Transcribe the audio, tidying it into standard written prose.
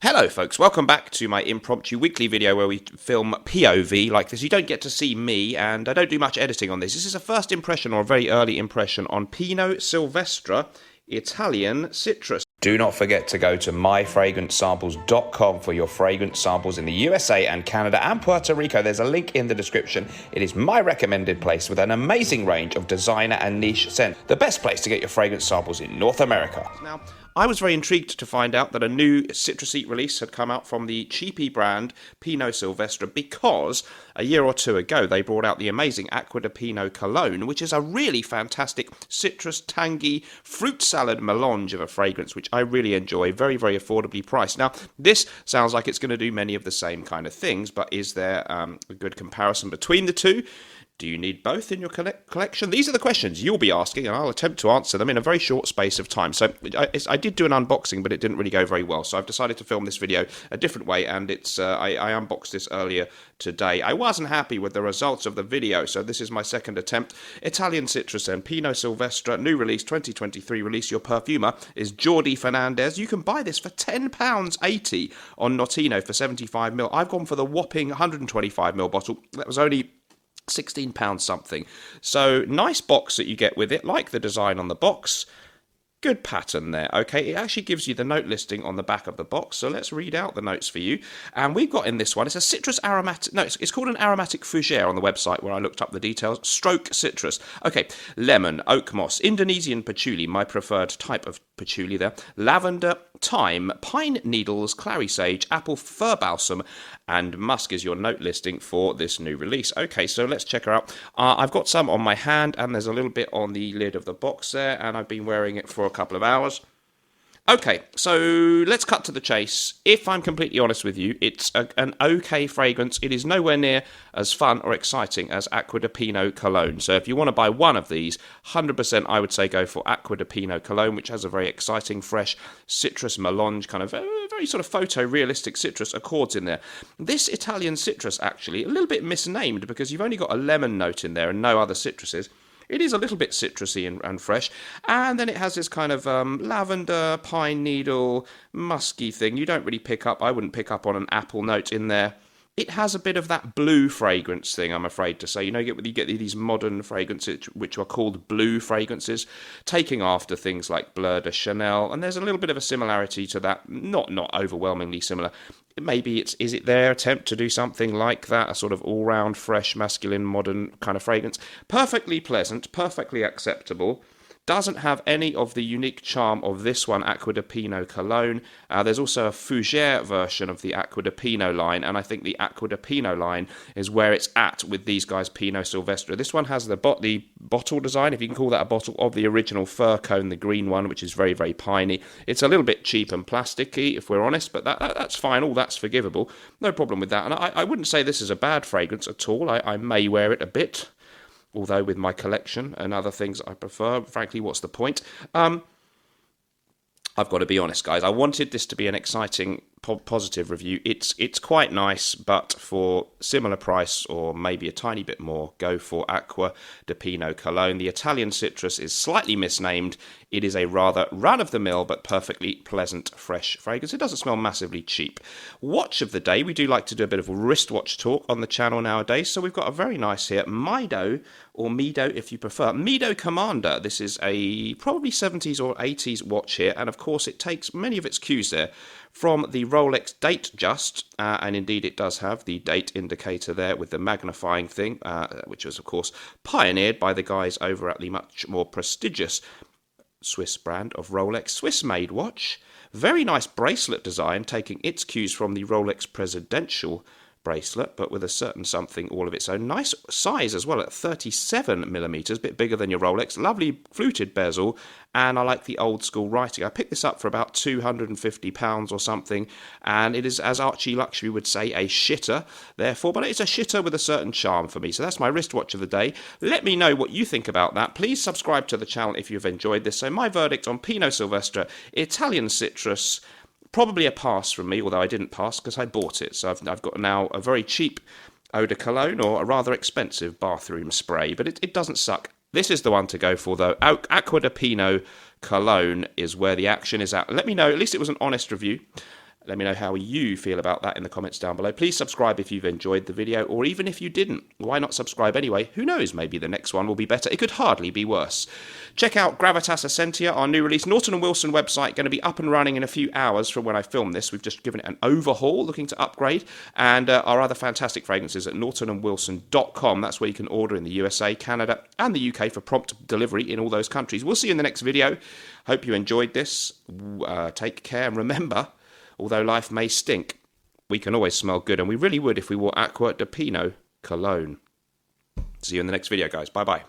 Hello folks, welcome back to my impromptu weekly video where we film POV like this. You don't get to see me and I don't do much editing on this. This is a first impression or a very early impression on Pino Silvestre Italian citrus. Do not forget to go to myfragrancesamples.com for your fragrance samples in the USA and Canada and Puerto Rico. There's a link in the description. It is my recommended place with an amazing range of designer and niche scents. The best place to get your fragrance samples in North America. Now, I was very intrigued to find out that a new citrusy release had come out from the cheapy brand Pino Silvestre because a year or two ago they brought out the amazing Acqua di Pino cologne, which is a really fantastic citrus, tangy, fruit salad melange of a fragrance, which I really enjoy, very, very affordably priced. Now, this sounds like it's going to do many of the same kind of things, but is there a good comparison between the two? Do you need both in your collection? These are the questions you'll be asking, and I'll attempt to answer them in a very short space of time. So I did do an unboxing, but it didn't really go very well. So I've decided to film this video a different way, and I unboxed this earlier today. I wasn't happy with the results of the video, so this is my second attempt. Italian citrus and Pino Silvestre, new release, 2023 release. Your perfumer is Jordi Fernandez. You can buy this for £10.80 on Notino for 75ml. I've gone for the whopping 125ml bottle. That was only £16 something. So nice box that you get with it, like the design on the box. Good pattern there, okay? It actually gives you the note listing on the back of the box, so let's read out the notes for you. And we've got in this one, it's a citrus aromatic, no, it's called an aromatic fougere on the website where I looked up the details. Stroke citrus. Okay, lemon, oak moss, Indonesian patchouli, my preferred type of patchouli there, lavender, thyme, pine needles, clary sage, apple fir balsam, and musk is your note listing for this new release. Okay, so let's check her out. I've got some on my hand, and there's a little bit on the lid of the box there, and I've been wearing it for a couple of hours. Okay, so let's cut to the chase. If I'm completely honest with you, it's an okay fragrance. It is nowhere near as fun or exciting as Acqua di Pino cologne. So if you want to buy one of these, 100% I would say go for Acqua di Pino cologne, which has a very exciting, fresh citrus melange, kind of very sort of photorealistic citrus accords in there. This Italian citrus, actually, a little bit misnamed because you've only got a lemon note in there and no other citruses. It is a little bit citrusy and fresh, and then it has this kind of lavender, pine needle, musky thing. You don't really pick up, I wouldn't pick up on an apple note in there. It has a bit of that blue fragrance thing, I'm afraid to say. You know, you get these modern fragrances which are called blue fragrances, taking after things like Bleu de Chanel, and there's a little bit of a similarity to that, not overwhelmingly similar. Maybe is it their attempt to do something like that, a sort of all-round, fresh, masculine, modern kind of fragrance? Perfectly pleasant, perfectly acceptable. Doesn't have any of the unique charm of this one, Acqua di Pino cologne. There's also a fougere version of the Acqua di Pino line, and I think the Acqua di Pino line is where it's at with these guys, Pino Silvestre. This one has the bottle design, if you can call that a bottle, of the original fir cone, the green one, which is very, very piney. It's a little bit cheap and plasticky, if we're honest, but that's fine. All that's forgivable. No problem with that. And I wouldn't say this is a bad fragrance at all. I may wear it a bit. Although with my collection and other things I prefer, frankly, what's the point? I've got to be honest, guys. I wanted this to be an exciting, positive review. It's quite nice, but for similar price or maybe a tiny bit more, go for Acqua di Pino cologne. The Italian citrus is slightly misnamed. It is a rather run-of-the-mill but perfectly pleasant, fresh fragrance. It doesn't smell massively cheap. Watch of the day. We do like to do a bit of a wristwatch talk on the channel nowadays. So we've got a very nice here, Mido, or Mido if you prefer. Mido Commander. This is a probably 70s or 80s watch here. And of course it takes many of its cues there from the Rolex Datejust, and indeed it does have the date indicator there with the magnifying thing, which was of course pioneered by the guys over at the much more prestigious Swiss brand of Rolex. Swiss-made watch. Very nice bracelet design, taking its cues from the Rolex Presidential bracelet, but with a certain something all of its own. Nice size as well at 37mm, a bit bigger than your Rolex. Lovely fluted bezel, and I like the old school writing. I picked this up for about £250 or something, and it is, as Archie Luxury would say, a shitter, therefore, but it's a shitter with a certain charm for me. So that's my wristwatch of the day. Let me know what you think about that. Please subscribe to the channel if you've enjoyed this. So my verdict on Pino Silvestre, Italian citrus, probably a pass from me, although I didn't pass because I bought it. So I've got now a very cheap eau de cologne or a rather expensive bathroom spray, but it doesn't suck. This is the one to go for, though. Acqua di Pino cologne is where the action is at. Let me know. At least it was an honest review. Let me know how you feel about that in the comments down below. Please subscribe if you've enjoyed the video, or even if you didn't. Why not subscribe anyway? Who knows, maybe the next one will be better. It could hardly be worse. Check out Gravitas Essentia, our new release. Norton & Wilson website, going to be up and running in a few hours from when I filmed this. We've just given it an overhaul, looking to upgrade. And our other fantastic fragrances at nortonandwilson.com. That's where you can order in the USA, Canada, and the UK for prompt delivery in all those countries. We'll see you in the next video. Hope you enjoyed this. Take care, and remember, although life may stink, we can always smell good, and we really would if we wore Aqua de Pino cologne. See you in the next video, guys. Bye-bye.